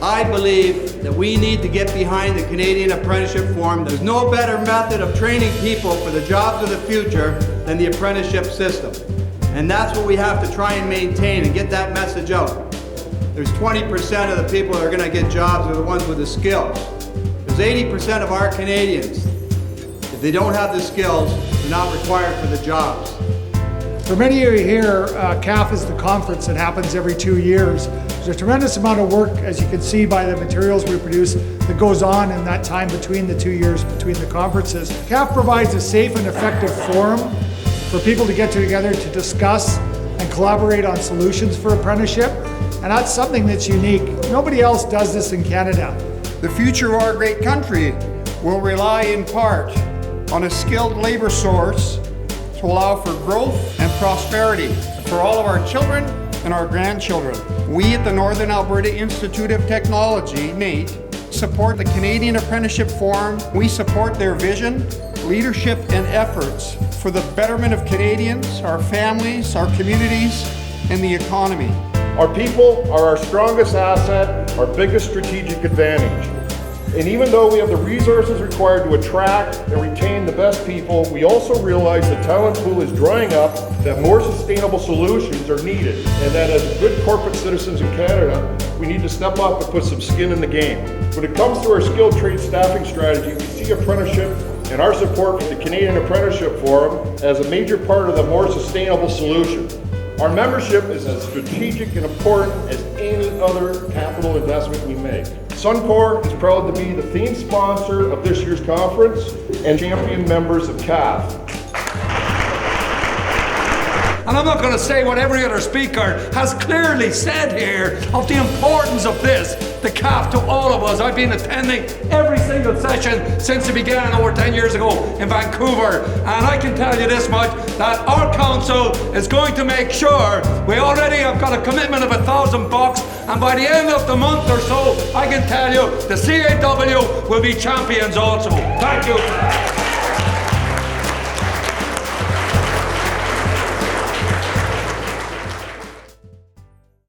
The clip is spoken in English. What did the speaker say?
I believe that we need to get behind the Canadian Apprenticeship Forum. There's no better method of training people for the jobs of the future than the apprenticeship system. And that's what we have to try and maintain and get that message out. There's 20% of the people that are going to get jobs are the ones with the skills. There's 80% of our Canadians, if they don't have the skills, they're not required for the jobs. For many of you here, CAF is the conference that happens every 2 years. There's a tremendous amount of work, as you can see by the materials we produce, that goes on in that time between the 2 years, between the conferences. CAF provides a safe and effective forum for people to get together to discuss and collaborate on solutions for apprenticeship, and that's something that's unique. Nobody else does this in Canada. The future of our great country will rely in part on a skilled labor source to allow for growth and prosperity for all of our children and our grandchildren. We at the Northern Alberta Institute of Technology, NAIT, support the Canadian Apprenticeship Forum. We support their vision, leadership, and efforts for the betterment of Canadians, our families, our communities, and the economy. Our people are our strongest asset, our biggest strategic advantage. And even though we have the resources required to attract and retain the best people, we also realize the talent pool is drying up, that more sustainable solutions are needed, and that as good corporate citizens in Canada, we need to step up and put some skin in the game. When it comes to our skilled trade staffing strategy, we see apprenticeship and our support for the Canadian Apprenticeship Forum as a major part of the more sustainable solution. Our membership is as strategic and important as any other capital investment we make. Suncor is proud to be the theme sponsor of this year's conference and champion members of CAF. And I'm not going to say what every other speaker has clearly said here of the importance of this, the CAF, to all of us. I've been attending every single session since it began over 10 years ago in Vancouver. And I can tell you this much, that our council is going to make sure we already have got a commitment of $1,000. And by the end of the month or so, I can tell you the CAW will be champions also. Thank you.